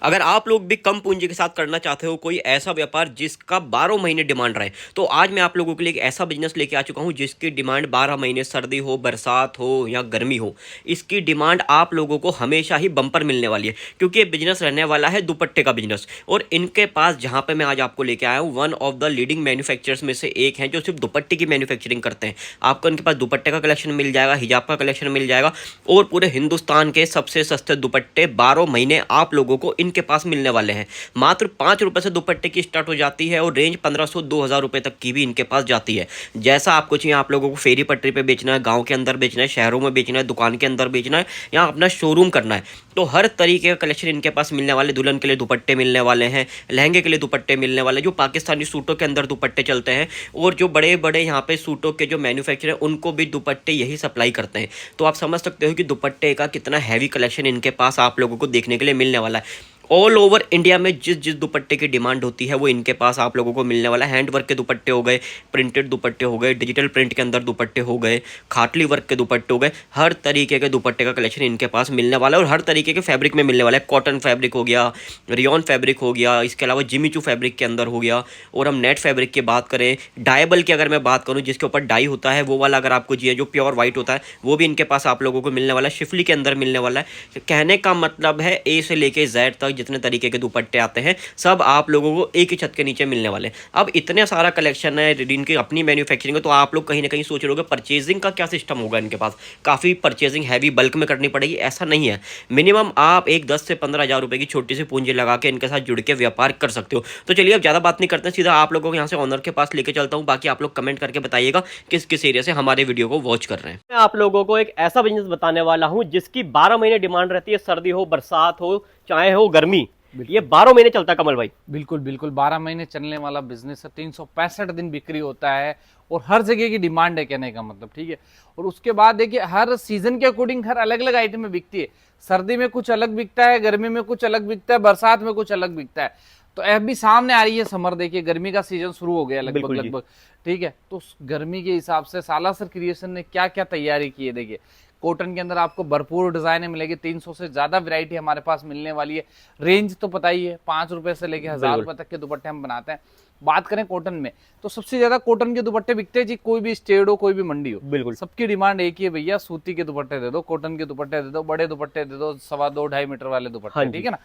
अगर आप लोग भी कम पूंजी के साथ करना चाहते हो कोई ऐसा व्यापार जिसका 12 महीने डिमांड रहे, तो आज मैं आप लोगों के लिए एक ऐसा बिजनेस लेके आ चुका हूं जिसकी डिमांड 12 महीने, सर्दी हो, बरसात हो या गर्मी हो, इसकी डिमांड आप लोगों को हमेशा ही बम्पर मिलने वाली है। क्योंकि ये बिजनेस रहने वाला है दुपट्टे का बिजनेस। और इनके पास जहां पे मैं आज आपको लेके आया हूं, one of the leading manufacturers में से एक है जो सिर्फ दुपट्टे की मैन्युफैक्चरिंग करते हैं। आपको इनके पास दुपट्टे का कलेक्शन मिल जाएगा, हिजाब का कलेक्शन मिल जाएगा, और पूरे हिंदुस्तान के सबसे सस्ते दुपट्टे 12 महीने आप लोगों को इनके पास मिलने वाले हैं। मात्र 5 रुपए से दुपट्टे की स्टार्ट हो जाती है और रेंज 1500-2000 रुपए तक की भी इनके पास जाती है। जैसा आपको चाहिए, आप लोगों को फेरी पटरी पे बेचना है, गांव के अंदर बेचना है, शहरों में बेचना है, दुकान के अंदर बेचना है या अपना शोरूम करना है, तो हर तरीके का कलेक्शन इनके पास मिलने वाले। दुल्हन के लिए दुपट्टे मिलने वाले हैं, लहंगे के लिए दुपट्टे मिलने वाले, जो पाकिस्तानी सूटों के अंदर दुपट्टे चलते हैं, और जो बड़े बड़े यहाँ पे सूटों के जो मैन्युफैक्चर हैं उनको भी दुपट्टे यही सप्लाई करते हैं। तो आप समझ सकते हो कि दुपट्टे का कितना हैवी कलेक्शन इनके पास आप लोगों को देखने के लिए मिलने वाला है। ऑल ओवर इंडिया में जिस जिस दुपट्टे की डिमांड होती है वो इनके पास आप लोगों को मिलने वाला है। हैंड वर्क के दुपट्टे हो गए, प्रिंटेड दुपट्टे हो गए, डिजिटल प्रिंट के अंदर दुपट्टे हो गए, खाटली वर्क के दुपट्टे हो गए, हर तरीके के दुपट्टे का कलेक्शन इनके पास मिलने वाला है। और हर तरीके के फैब्रिक में मिलने वाला है। कॉटन फैब्रिक हो गया, रियॉन फैब्रिक हो गया, इसके अलावा जिमीचू फैब्रिक के अंदर हो गया, और हम नेट फैब्रिक की बात करें, डायबल की अगर मैं बात करूँ जिसके ऊपर डाई होता है वो वाला अगर आपको चाहिए जो प्योर वाइट होता है वो भी इनके पास आप लोगों को मिलने वाला है। शिफली के अंदर मिलने वाला है। कहने का मतलब है ए से लेके जेड तक जितने तरीके के दुपट्टे आते हैं सब आप लोगों को एक ही छत के नीचे मिलने वाले हैं। अब इतने सारा कलेक्शन है, इनकी अपनी मैन्युफैक्चरिंग है, तो आप लोग कहीं ना कहीं सोच रहे होगे परचेजिंग का क्या सिस्टम होगा इनके पास। काफ़ी परचेजिंग हैवी बल्क में करनी पड़ेगी, ऐसा नहीं है। मिनिमम आप एक 10 से 15 हज़ार रुपए की छोटी सी पूंजी लगा के इनके साथ जुड़ के व्यापार कर सकते हो। तो चलिए अब ज़्यादा बात नहीं करते, सीधा आप लोगों को यहाँ से ऑनर के पास लेके चलता हूँ। बाकी आप लोग कमेंट करके बताइएगा किस किस एरिया से हमारे वीडियो को वॉच कर रहे हैं। मैं आप लोगों को एक ऐसा बिजनेस बताने वाला हूँ जिसकी 12 महीने डिमांड रहती है, सर्दी हो, बरसात हो, चाहे हो गर्मी, ये 12 महीने चलता है कमल भाई। बिल्कुल बिल्कुल 12 महीने चलने वाला बिजनेस है। 365 दिन बिक्री होता है और हर जगह की डिमांड है, कहने का मतलब, ठीक है। और उसके बाद देखिए हर सीजन के अकॉर्डिंग हर अलग अलग आइटम में बिकती है। सर्दी में कुछ अलग बिकता है, गर्मी में कुछ अलग बिकता है, बरसात में कुछ अलग बिकता है। तो अभी सामने आ रही है समर, देखिए गर्मी का सीजन शुरू हो गया लगभग, ठीक है। तो गर्मी के हिसाब से सालासर क्रिएशन ने क्या क्या तैयारी की है, देखिए कॉटन के अंदर आपको भरपूर डिजाइनें मिलेगी। 300 से ज्यादा वैरायटी हमारे पास मिलने वाली है। रेंज तो पता ही है, 5 रुपए से लेके 1000 रुपए तक के दुपट्टे हम बनाते हैं। बात करें कॉटन में तो सबसे ज्यादा कॉटन के दुपट्टे बिकते हैं जी। कोई भी स्टेट हो, कोई भी मंडी हो, बिल्कुल सबकी डिमांड एक ही है, भैया सूती के दुपट्टे दे दो, कॉटन के दुपट्टे दे दो, बड़े दुपट्टे दे दो, 2.25-2.5 मीटर वाले दुपट्टे, ठीक है ना।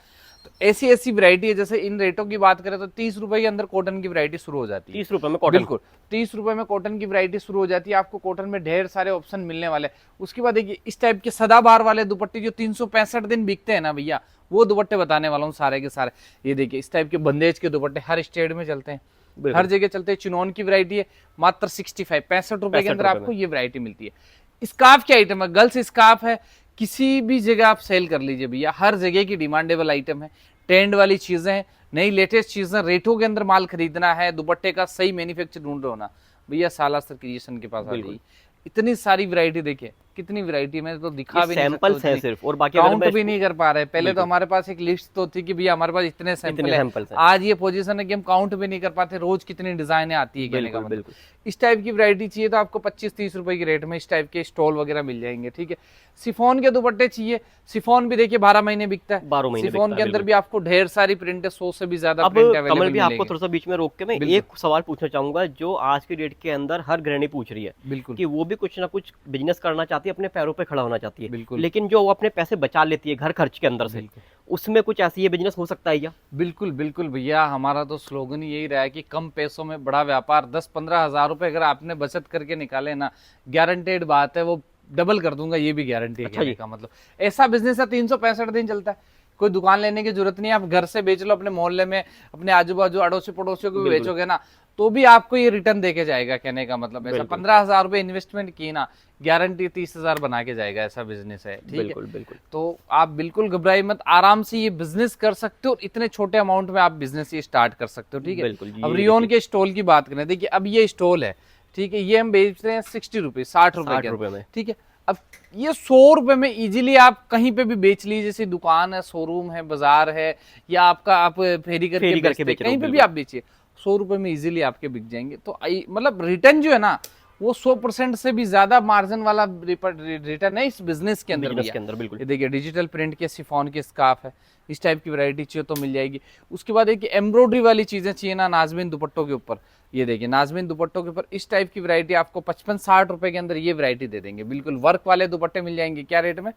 तो ऐसी ऐसी वैरायटी है। जैसे इन रेटों की बात करें तो 30 रुपए के अंदर कॉटन की वैरायटी शुरू हो जाती है। 30 रुपए में कॉटन, बिल्कुल 30 रुपए में कॉटन की वैरायटी शुरू हो जाती है। आपको कॉटन में ढेर सारे ऑप्शन मिलने वाले हैं। उसके बाद देखिए इस टाइप के सदाबहार वाले दुपट्टे जो 365 दिन बिकते हैं ना भैया, वो दुपट्टे बताने वाला हूँ सारे के सारे। ये देखिए इस टाइप के बंदेज के दुपट्टे हर स्टेट में चलते हैं, हर जगह चलते हैं। चिनोन की वैरायटी है, मात्र 65 रुपए के अंदर आपको ये वैरायटी मिलती है। स्कार्फ की आइटम है, गर्ल्स स्कार्फ है, किसी भी जगह आप सेल कर लीजिए भैया, हर जगह की डिमांडेबल आइटम है। ट्रेंड वाली चीजें हैं, नई लेटेस्ट चीजें, रेटों के अंदर माल खरीदना है, दुपट्टे का सही मैन्युफैक्चर ढूंढ रहे हो ना भैया, सालासर क्रिएशन के पास आ जाइए। इतनी सारी वैरायटी देखिए, कितनी वैरायटी में तो दिखा भी नहीं सकता, सैंपल्स हैं सिर्फ, और बाकी काउंट भी नहीं कर पा रहे। पहले तो हमारे पास एक लिस्ट तो थी कि भैया हमारे पास इतने सैंपल है। आज ये पोजीशन है कि हम काउंट भी नहीं कर पाते, रोज कितनी डिजाइनें आती है, कहने का मतलब। इस टाइप की वैरायटी चाहिए तो आपको 25-30 रुपए की रेट में इस टाइप के स्टॉल वगैरह मिल जाएंगे, ठीक है। सिफोन के दुपट्टे चाहिए, सिफोन भी देखिए 12 महीने बिकता है। 12 महीने सिफोन के अंदर भी आपको ढेर सारी प्रिंट है, 100 से भी ज्यादा प्रिंट अवेलेबल कमल भी आपको थोड़ा सा बीच में रोक के मैं एक सवाल पूछना चाहूंगा जो आज की डेट के अंदर हर गृहिणी पूछ रही है। बिल्कुल कि वो भी कुछ ना कुछ बिजनेस करना चाहती है, अपने पैरों पे खड़ा होना चाहती है, बिल्कुल। लेकिन जो वो अपने पैसे बचा लेती है घर खर्च के अंदर से, उसमें कुछ ऐसी ये बिजनेस हो सकता है क्या? बिल्कुल बिल्कुल भैया, हमारा तो स्लोगन ही यही रहा है कि कम पैसों में बड़ा व्यापार। 10-15 हजार रुपए अगर आपने बचत करके निकाले ना, गारंटेड बात है वो डबल कर दूंगा, ये भी गारंटी है। कहने का मतलब ऐसा बिजनेस है 365 दिन चलता है। कोई दुकान लेने की जरूरत नहीं है, आप घर से बेच लो, अपने मोहल्ले में, अपने आजू बाजू अड़ोसी पड़ोसियों को भी बेचोगे ना तो भी आपको ये रिटर्न देके जाएगा। कहने का मतलब ऐसा 15,000 रुपए इन्वेस्टमेंट की ना, गारंटी 30,000 बना के जाएगा, ऐसा बिजनेस है, ठीक है। बिल्कुल। तो आप बिल्कुल घबराइए मत, आराम से ये बिजनेस कर सकते हो। इतने छोटे अमाउंट में आप बिजनेस ये स्टार्ट कर सकते हो, ठीक है। अब रियोन के स्टॉल की बात करें, देखिए अब ये स्टॉल है, ठीक है, ये हम बेच रहे हैं 60 रुपए, 60 रुपए में, ठीक है। अब ये 100 रुपए में इजीली आप कहीं पे भी बेच लीजिए, जैसे दुकान है, शोरूम है, बाजार है, या आपका आप फेरी करके कहीं पे भी आप बेचिए, 100 रुपए में इजीली आपके बिक जाएंगे। तो मतलब रिटर्न जो है ना वो 100% से भी ज्यादा मार्जिन वाला रिटर्न है इस बिजनेस के अंदर बिजनेस भैया। के अंदर बिल्कुल। ये देखिए डिजिटल प्रिंट के शिफॉन के स्कार्फ है, इस टाइप की वैरायटी चाहिए तो मिल जाएगी। उसके बाद एक एम्ब्रॉयडरी वाली चीजें चाहिए ना नाजमीन दुपट्टों के ऊपर, ये देखिए नाजमीन दुपट्टों के ऊपर इस टाइप की वैरायटी आपको 55-60 रुपए के अंदर ये वैरायटी दे देंगे। बिल्कुल वर्क वाले दुपट्टे मिल जाएंगे, क्या रेट में,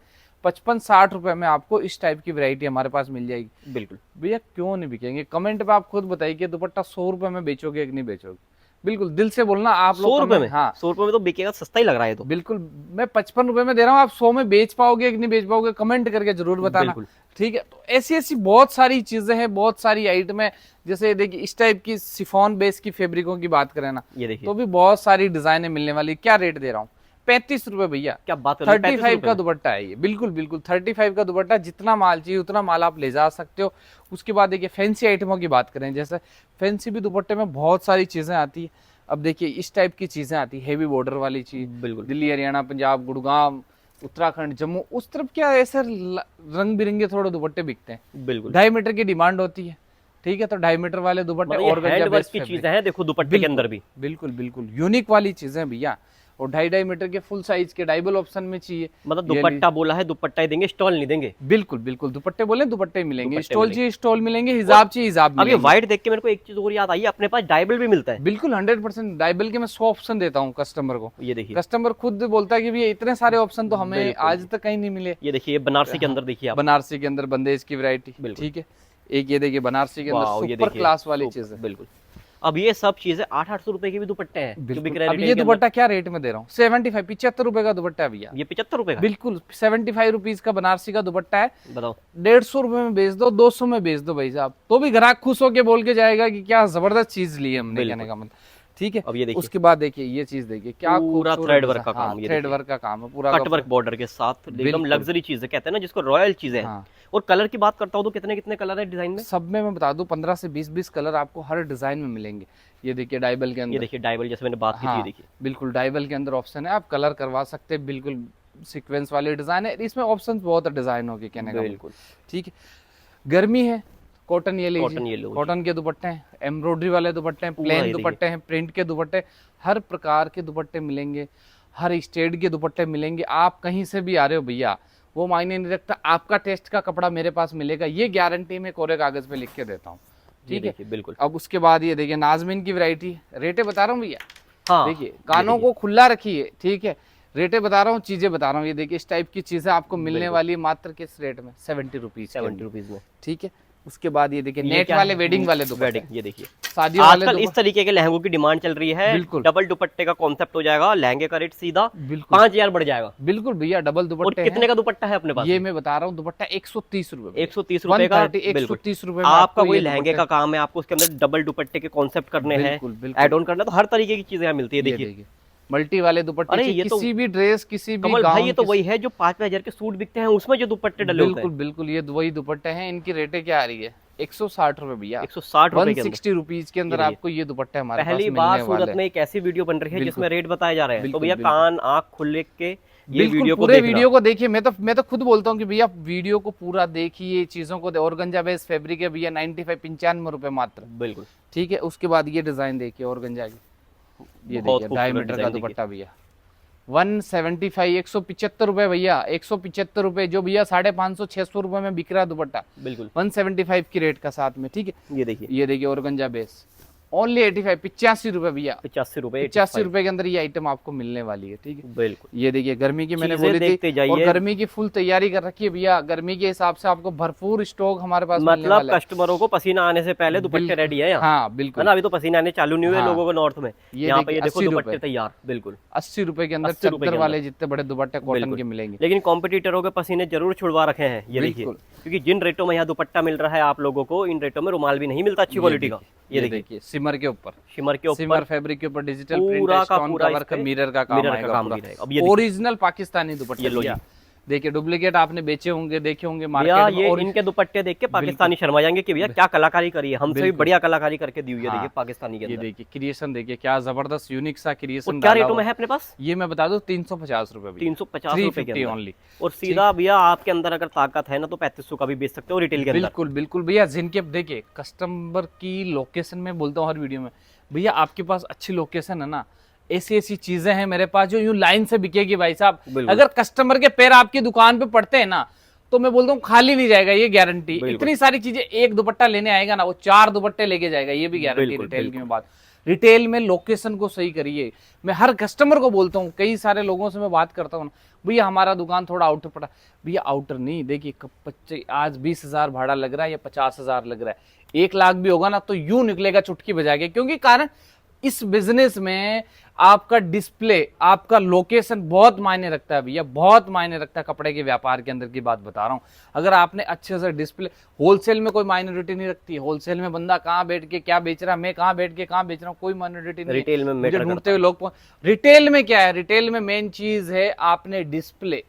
55-60 रुपए में आपको इस टाइप की वैरायटी हमारे पास मिल जाएगी। बिल्कुल भैया क्यों नहीं बिकेंगे, कमेंट पे आप खुद बताइए कि दुपट्टा 100 रुपए में बेचोगे कि नहीं बेचोगे। बिल्कुल दिल से बोलना आप 100 लोग रुपए में? हाँ 100 रुपए में तो बिकेगा, सस्ता ही लग रहा है ये तो। बिल्कुल, मैं 55 रुपए में दे रहा हूँ, आप 100 में बेच पाओगे कि नहीं बेच पाओगे कमेंट करके जरूर बताना। बिल्कुल। ठीक है, तो ऐसी ऐसी बहुत सारी चीजें हैं, बहुत सारी आइटम है। जैसे देखिए इस टाइप की शिफॉन बेस की फैब्रिकों की बात करें ना, ये देखिए तो भी बहुत सारी डिजाइनें मिलने वाली। क्या रेट दे रहा हूँ, 35 रुपए भैया। क्या बात कर रहे हो, 35 35 रुपए का में? दुपट्टा है ये, बिल्कुल बिल्कुल 35 का दुपट्टा। जितना माल चाहिए उतना माल आप ले जा सकते हो। उसके बाद देखिए फैंसी आइटमों की बात करें, जैसे फैंसी भी दुपट्टे में बहुत सारी चीजें आती है। अब देखिए इस टाइप की चीजें आती है, हेवी बॉर्डर वाली चीज, बिल्कुल दिल्ली हरियाणा पंजाब गुड़गांव उत्तराखंड जम्मू उस तरफ क्या ऐसे रंग बिरंगे थोड़े दुपट्टे बिकते हैं। बिल्कुल। 2.5 मीटर की डिमांड होती है, ठीक है, तो 2.5 मीटर वाले दुपट्टे मतलब ये और हैंड वर्क की चीजें हैं, देखो दुपट्टे के अंदर भी। बिल्कुल बिल्कुल यूनिक वाली चीजें भैया। और 2.5 मीटर के फुल साइज के डाइबल ऑप्शन में चाहिए। मतलब दुपट्टा बोला है, दुपट्टा ही देंगे, स्टॉल नहीं देंगे। बिल्कुल बिल्कुल दुपट्टे बोले दुपट्टे मिलेंगे, दुपट्टे स्टॉल मिलेंगे। चाहिए स्टॉल मिलेंगे, हिजाब चाहिए हिजाब अब ये मिलेंगे। व्हाइट देख के मेरे को एक चीज और याद आई, अपने पास डायबल भी मिलता है। बिल्कुल 100% डाइबल के मैं 100 ऑप्शन देता हूँ कस्टमर को। ये देखिए, कस्टमर खुद बोलता है कि भैया इतने सारे ऑप्शन तो हमें बिल्कुल। आज तक कहीं नहीं मिले। ये देखिए, ये बनारसी के अंदर देखिए आप। बनारसी के अंदर बंदेज की वैरायटी, बिल्कुल। ठीक है। एक ये देखिए बनारसी के वाओ, अंदर ये सुपर देखिए, क्लास वाली सुप- चीज है। बिल्कुल। अब ये सब चीजें 800 रुपए की भी दुपट्टे हैं जो बिक बिल्कुल। रहे हैं अब रिटेल ये के अंदर। दुपट्टा क्या रेट में दे रहा हूँ, 75 रुपए का दुपट्टा है भैया। ये 75 रुपए का? बिल्कुल 75 रुपीज का बनारसी का दुपट्टा है। बताओ। 150 रुपए में बेच दो, 200 में बेच दो भाई साहब, तो भी ग्राहक खुश होके बोल के जाएगा कि क्या जबरदस्त चीज ली है हमने, बिल्कुल। कहने का मतलब, ठीक है। अब ये देखिए, उसके बाद देखिए ये चीज देखिए क्या पूरा खूबसूरत थ्रेड वर्क का हाँ, काम, ये थ्रेड देखिए। वर्क का काम है पूरा कट वर्क बॉर्डर के साथ एकदम बिल्कुल। लग्जरी चीजें कहते हैं ना जिसको, रॉयल चीजें हैं। हाँ। और कलर की बात करता हूँ तो कितने कितने कलर है डिजाइन में? सब में मैं बता दूं 15 से 20 कलर आपको हर डिजाइन में मिलेंगे। ये देखिए डाइबल के ये अंदर, देखिए डायबल, जैसे मैंने बात की थी, हाँ ये देखिए। बिल्कुल डाइबल के अंदर ऑप्शन है, आप कलर करवा सकते हैं। बिल्कुल सीक्वेंस वाले डिजाइन है, इसमें ऑप्शन बहुत डिजाइन होगी, कहने का मतलब, बिल्कुल। ठीक है। गर्मी है, कॉटन ये कॉटन ये लीजिए, लो। कॉटन के दुपट्टे हैं, एम्ब्रॉयडरी वाले दुपट्टे हैं, पूरा ये प्लेन देखिए। दुपट्टे हैं, प्रिंट के दुपट्टे, हर प्रकार के दुपट्टे मिलेंगे, हर स्टेट के दुपट्टे मिलेंगे। आप कहीं से भी आ रहे हो भैया, वो मायने नहीं रखता, आपका टेस्ट का कपड़ा मेरे पास मिलेगा, ये गारंटी मैं कोरे कागज पे लिख के देता हूँ, ये ठीक है। देखिए, बिल्कुल। अब उसके बाद ये देखिए नाजमीन की वैरायटी, रेटे बता रहा हूँ भैया, हाँ देखिए कानों को खुला रखिए, ठीक है, रेटे बता रहा हूँ, चीजें बता रहा हूँ। ये देखिए इस टाइप की चीजें आपको मिलने बिल्कुल। वाली है मात्र किस रेट में, 70 रुपीज, 70 रुपीज में। ठीक है। उसके बाद ये देखिए ये नेट क्या वाले है? वेडिंग वाले दुपट्टे, वेडिंग, ये देखिए। शादियों वाले आजकल इस तरीके के लहंगों की डिमांड चल रही है। बिल्कुल। डबल दुपट्टे का कॉन्सेप्ट हो जाएगा, लहंगे का रेट सीधा बिल्कुल 5000 बढ़ जाएगा। बिल्कुल भैया डबल और दुपट्टे कितने हैं। का दुपट्टा है अपने पास? ये मैं बता रहा हूँ दुपट्टा 130 रुपए, 130 रुपए का। 130 रुपए में आपका आपको कोई ये लहंगे का काम है, आपको उसके अंदर डबल दुपट्टे के कॉन्सेप्ट करने हैं, बिल्कुल बिल्कुल ऐड ऑन करना है, तो हर तरीके की चीजें यहाँ मिलती है। ये देखिए देखिए मल्टी वाले दुपट्टे अरे चाहिए, ये तो किसी भी ड्रेस किसी भी कमल भाई, ये गाउन तो वही है जो 5,000 के सूट बिकते हैं उसमें जो दुपट्टे डले होते बिल्कुल हैं। बिल्कुल ये वही दुपट्टे हैं। इनकी रेटें क्या आ रही है, 160 रुपए भैया, 160 रुपए के अंदर। 160 रुपीज के अंदर ये आपको ये दुपट्टे हमारे पास पहली मिलने बार वाले सूरत में एक ऐसी वीडियो बन रही है बिल्कुल। जिसमें रेट बताए जा रहे हैं, तो बिल्कुल, भैया बिल्कुल। कान आंख खुले के ये बिल्कुल वीडियो को पूरे देखना। वीडियो को देखिए। मैं तो खुद बोलता हूँ कि भैया वीडियो को पूरा देखिए, चीजों को ऑर्गेंजा बेस फैब्रिक है भैया, 95 रुपए मात्र, बिल्कुल। ठीक है। उसके बाद ये डिजाइन देखिए ऑर्गेंजा की, ये बहुत देखिए खूबसूरत 2.5 मीटर का डिजाइन दुपट्टा भैया, 175 175 रुपए भैया, 175 रुपए, जो भैया 550 600 रुपए में बिक रहा है दुपट्टा, बिल्कुल 175 की रेट का साथ में, ठीक है। ये देखिए ये देखिए ऑर्गेंजा बेस ओनली 85 रुपए भैया, 85 रुपए 85 रुपए के अंदर ये आइटम आपको मिलने वाली है, ठीक है। बिल्कुल। ये देखिए गर्मी की मैंने चीजें बोली देखते थी, जाइए। और गर्मी की फुल तैयारी कर रखी है भैया, गर्मी के हिसाब से आपको भरपूर स्टॉक हमारे पास मिलने मतलब वाला है। कस्टमरों को पसीना आने से पहले दुपट्टे बिल्कुल। रेडी है यहाँ, हाँ है बिल्कुल ना? अभी तो पसीना आने चालू नहीं हुए हाँ। लोगों को नॉर्थ में, ये यहाँ पे ये देखिए देखो 80 दुपट्टे रुपए, तैयार। बिल्कुल 80 रुपए के अंदर 80 रुपए के चद्दर अंदर। वाले जितने बड़े दुपट्टे कॉटन बिल्कुल। के मिलेंगे। लेकिन कॉम्पिटिटरों के पसीने जरूर छुड़वा रखे हैं, ये देखिए, बिल्कुल। क्योंकि जिन रेटों में यहाँ दुपट्टा मिल रहा है आप लोगों को, इन रेटों में रुमाल भी नहीं मिलता अच्छी क्वालिटी का। ये देखिए सिमर के ऊपर, शिमर के सिमर ऊपर फैब्रिक के ऊपर डिजिटल पूरा प्रिंट, का स्टोन पूरा का वर्क, इस पे मिरर का काम मिरर का आएगा काम पूरा। भी रहेगा। अब ये देखिए, ओरिजिनल पाकिस्तानी दुपट्टे ये लो भैया। देखिए डुप्लीकेट आपने बेचे होंगे, देखे होंगे भैया मार्केट में, ये और इनके दुपट्टे देख के पाकिस्तानी शर्मा जाएंगे कि भैया क्या कलाकारी करी है, हमसे भी बिल्कुल। बढ़िया कलाकारी करके दी हुई है। हाँ। देखिए पाकिस्तानी के ये अंदर। देखिए क्रिएशन देखिए क्या जबरदस्त यूनिक सा और क्रिएशन क्या रेटों में है अपने पास? ये मैं बता दूं 350 रुपए, 350 रुपए के 350 अंदर। ओनली। और सीधा भैया आपके अंदर अगर ताकत है ना तो 3500 का भी बेच सकते हो रिटेल के अंदर। बिल्कुल बिल्कुल भैया, जिनके देखिए कस्टमर की लोकेशन में बोलता हूँ हर वीडियो में, भैया आपके पास अच्छी लोकेशन है ना, ऐसी ऐसी चीजें हैं मेरे पास जो यूं लाइन से बिकेगी भाई साहब। बिल्कुल। अगर कस्टमर के पैर आपकी दुकान पे पड़ते हैं ना, तो मैं बोलता हूँ खाली नहीं जाएगा, ये गारंटी। इतनी सारी चीजें, एक दुपट्टा लेने आएगा ना, वो 4 दुपट्टे लेके जाएगा, ये भी गारंटी। बिल्कुल, रिटेल की मैं बात, रिटेल में लोकेशन को सही करिए। मैं हर कस्टमर को बोलता हूँ, कई सारे लोगों से मैं बात करता हूँ, भैया हमारा दुकान थोड़ा आउटर पड़ा। भैया आउटर नहीं, देखिए आज 20,000 भाड़ा लग रहा है या 50,000 लग रहा है, 1 लाख भी होगा ना तो यूं निकलेगा चुटकी बजा के। क्योंकि कारण इस बिजनेस में आपका डिस्प्ले, आपका लोकेशन बहुत मायने रखता है भैया, बहुत मायने रखता है। कपड़े के व्यापार के अंदर की बात बता रहा हूँ। अगर आपने अच्छे से डिस्प्ले, होलसेल में कोई माइनॉरिटी नहीं रखती। होलसेल में बंदा कहाँ बैठ के क्या बेच रहा है, मैं कहाँ बैठ के कहाँ बेच रहा हूँ, कोई माइनॉरिटी नहीं। रिटेल में मुझे ढूंढते हुए लोग। रिटेल में क्या है, रिटेल में मेन चीज है आपने डिस्प्ले,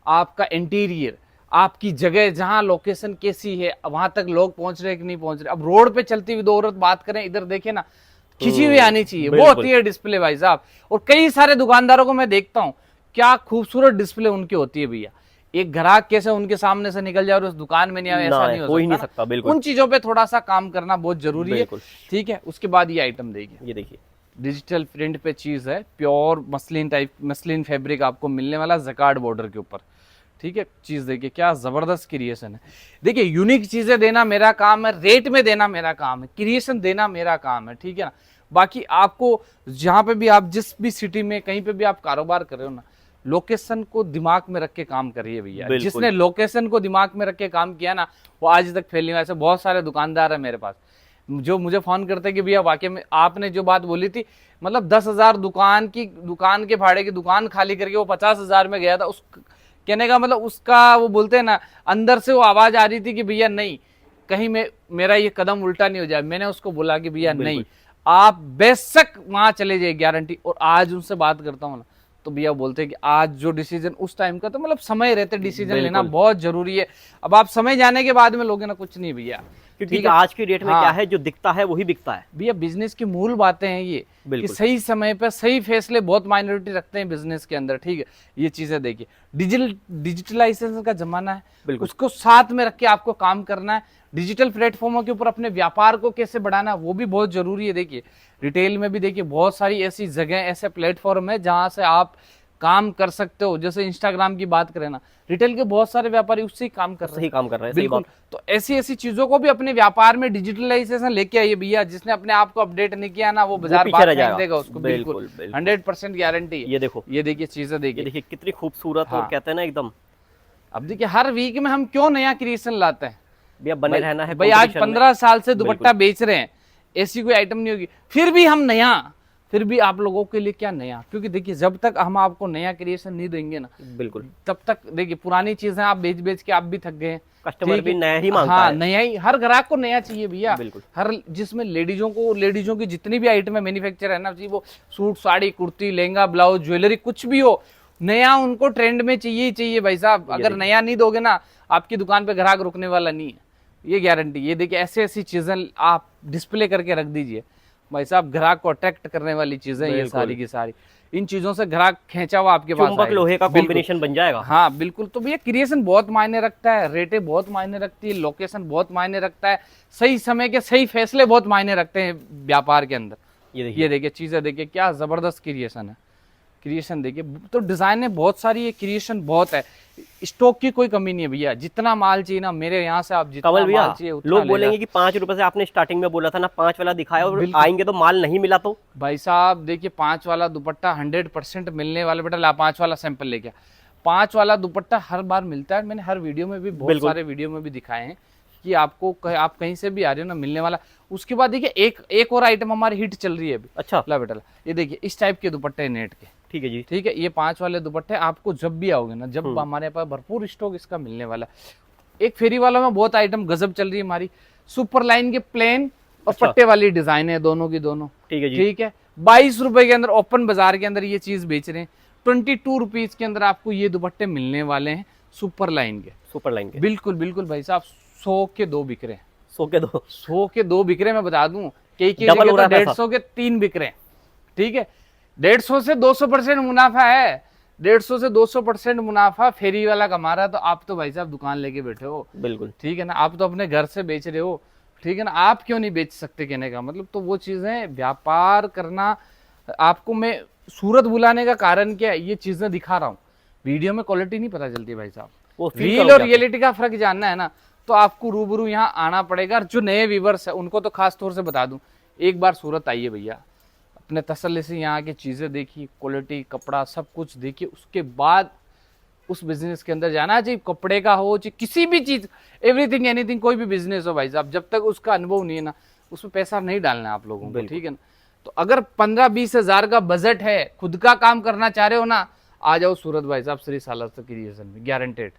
आपका इंटीरियर, आपकी जगह, जहां लोकेशन कैसी है, वहां तक लोग पहुंच रहे कि नहीं पहुंच रहे। अब रोड पे चलती हुई 2 औरत बात करें, इधर देखे ना, खिंची हुई आनी चाहिए, वो होती है डिस्प्ले भाई साहब। और कई सारे दुकानदारों को मैं देखता हूँ, क्या खूबसूरत डिस्प्ले उनकी होती है भैया। एक ग्राहक कैसे उनके सामने से निकल जाए और उस दुकान में नहीं आए, ऐसा नहीं हो सकता। बिल्कुल। उन चीजों पे थोड़ा सा काम करना बहुत जरूरी है। ठीक है, उसके बाद ये आइटम देखिए, ये देखिए डिजिटल प्रिंट पे चीज है, pure muslin type, muslin fabric आपको मिलने वाला, जकार्ड बॉर्डर के ऊपर। ठीक है, चीज देखिए क्या जबरदस्त क्रिएशन है। देखिए यूनिक चीजें देना मेरा काम है, रेट में देना मेरा काम है, क्रिएशन देना मेरा काम है। ठीक है ना, बाकी आपको जहां पे भी आप, जिस भी सिटी में कहीं पे भी आप कारोबार कर रहे हो ना, लोकेशन को दिमाग में रख के काम करिए भैया। जिसने लोकेशन को दिमाग में रख के काम किया ना, वो आज तक फेल नहीं हुआ। ऐसे बहुत सारे दुकानदार है मेरे पास जो मुझे फोन करते हैं कि भैया वाकई में आपने जो बात बोली थी, मतलब 10,000 दुकान के भाड़े की दुकान खाली करके वो 50,000 में गया था। उस कहने का मतलब उसका, वो बोलते हैं ना, अंदर से वो आवाज आ रही थी कि भैया नहीं, कहीं मेरा ये कदम उल्टा नहीं हो जाए। मैंने उसको बोला कि भैया नहीं, आप बेशक वहां चले जाइए, गारंटी। और आज उनसे बात करता हूँ ना, तो भैया बोलते हैं कि आज जो डिसीजन उस टाइम का, तो मतलब समय रहते डिसीजन लेना बहुत जरूरी है। अब आप समय जाने के बाद में लोगे ना, कुछ नहीं भैया। क्योंकि आज की डेट में क्या है, जो दिखता है वही बिकता है भैया। बिजनेस की मूल बातें हैं ये, कि सही समय पर सही फैसले बहुत माइनॉरिटी रखते हैं बिजनेस के अंदर। ठीक है, ये चीजें देखिए, डिजिटलाइजेशन का जमाना है, उसको साथ में रख के आपको काम करना है। डिजिटल प्लेटफॉर्मों के ऊपर अपने व्यापार को कैसे बढ़ाना, वो भी बहुत जरूरी है। देखिए रिटेल में भी देखिए बहुत सारी ऐसी जगह, ऐसे प्लेटफॉर्म है जहां से आप काम कर सकते हो। जैसे इंस्टाग्राम की बात करें ना, रिटेल के बहुत सारे व्यापारी उससे ही काम कर रहे हैं। बिल्कुल। तो ऐसी ऐसी चीजों को भी अपने व्यापार में डिजिटलाइजेशन लेके आइए भैया। जिसने अपने आप को अपडेट नहीं किया ना, वो बाजार बाहर फेंक देगा उसको। बिल्कुल 100% गारंटी है। ये देखो, ये देखिए चीजें देखिए कितनी खूबसूरत। और कहते हैं ना एकदम। अब देखिए हर वीक में हम क्यों नया क्रिएशन लाते हैं भैया, बने रहना है भाई। आज 15 साल से दुपट्टा बेच रहे हैं, ऐसी कोई आइटम नहीं होगी, फिर भी हम नया, फिर भी आप लोगों के लिए क्या नया। क्योंकि देखिए जब तक हम आपको नया क्रिएशन नहीं देंगे ना, बिल्कुल, तब तक देखिए पुरानी चीजें आप बेच बेच के आप भी थक गए। कस्टमर भी नया ही मांगता है। नया ही, हर ग्राहक को नया चाहिए भैया। हर जिसमें लेडीजों की जितनी भी आइटम है मैन्युफैक्चर है ना, चाहिए वो suit, sari, kurti, lehenga, blouse, jewellery, कुछ भी हो, नया उनको ट्रेंड में चाहिए ही चाहिए भाई साहब। अगर नया नहीं दोगे ना, आपकी दुकान पे ग्राहक रुकने वाला नहीं है, ये गारंटी। ये देखिए ऐसी ऐसी चीजें आप डिस्प्ले करके रख दीजिए भाई साहब, ग्राहक को अट्रैक्ट करने वाली चीजें ये सारी की सारी। इन चीजों से ग्राहक खींचा हुआ आपके पास चुंबक लोहे का कॉम्बिनेशन बन जाएगा। हाँ बिल्कुल। तो भैया क्रिएशन बहुत मायने रखता है, रेटें बहुत मायने रखती है, लोकेशन बहुत मायने रखता है, सही समय के सही फैसले बहुत मायने रखते हैं व्यापार के अंदर। ये देखिए चीजें देखिए क्या जबरदस्त क्रिएशन है। क्रिएशन देखिए, तो डिजाइनें बहुत सारी है, क्रिएशन बहुत है, स्टॉक की कोई कमी नहीं है भैया। जितना माल चाहिए ना मेरे यहाँ से, आप जितना माल चाहिए उतना लोग बोलेंगे कि 5 रुपए से आपने स्टार्टिंग में बोला था ना, 5 वाला दिखाया और आएंगे तो माल नहीं मिला। तो भाई साहब देखिए 5 वाला दुपट्टा 100% मिलने वाला। बेटा ला 5 वाला सैंपल लेके, 5 वाला दुपट्टा हर बार मिलता है। मैंने हर वीडियो में भी, बहुत सारे वीडियो में भी दिखाए हैं कि आपको आप कहीं से भी आ रहे हो ना, मिलने वाला। उसके बाद देखिए एक और आइटम हमारी हिट चल रही है अभी। अच्छा ला बेटा ला, ये देखिए इस टाइप के दुपट्टे नेट के। ठीक है जी, ठीक है। ये 5 वाले दुपट्टे आपको जब भी आओगे ना, जब हमारे पास भरपूर स्टॉक इसका मिलने वाला। एक फेरी वाला में बहुत आइटम गजब चल रही है हमारी, सुपर लाइन के प्लेन और पट्टे वाली डिजाइन है, दोनों की दोनों। ठीक है जी, ठीक है। 22 रुपए के अंदर ओपन बाजार के अंदर ये चीज बेच रहे हैं। 22 रुपीज के अंदर आपको ये दुपट्टे मिलने वाले हैं सुपर लाइन के। बिल्कुल बिल्कुल भाई साहब, 100 के 2 बिक रहे हैं। 100 के 2 बिक रहे हैं। मैं बता दूं, कई 150 के 3 बिक रहे हैं। ठीक है, 150 से 200% मुनाफा है। 150 से 200% मुनाफा फेरी वाला कमा रहा है। तो आप तो भाई साहब दुकान लेके बैठे हो। बिल्कुल ठीक है ना, आप तो अपने घर से बेच रहे हो। ठीक है ना, आप क्यों नहीं बेच सकते, कहने का मतलब। तो वो चीजें, व्यापार करना आपको, मैं सूरत बुलाने का कारण क्या है, ये चीजें दिखा रहा हूँ। वीडियो में क्वालिटी नहीं पता चलती भाई साहब, वो feel रील करोगे और आप। रियलिटी का फर्क जानना है ना, तो आपको रूबरू यहाँ आना पड़ेगा। और जो नए व्यूवर्स है उनको तो खास तौर से बता दूं, एक बार सूरत आइए भैया, अपने तसल्ली से यहाँ की चीजें देखिए, क्वालिटी कपड़ा सब कुछ देखिए, उसके बाद उस बिजनेस के अंदर जाना। चाहिए कपड़े का हो, चाहे किसी भी चीज, एवरीथिंग एनीथिंग, कोई भी बिजनेस हो भाई साहब, जब तक उसका अनुभव नहीं है ना, उसमें पैसा नहीं डालना है आप लोगों को, ठीक है ना। तो अगर 15-20 हजार का बजट है, खुद का काम करना चाह रहे हो ना, आ जाओ सूरत भाई साहब, श्री सालासर क्रिएशन में, गारंटेड।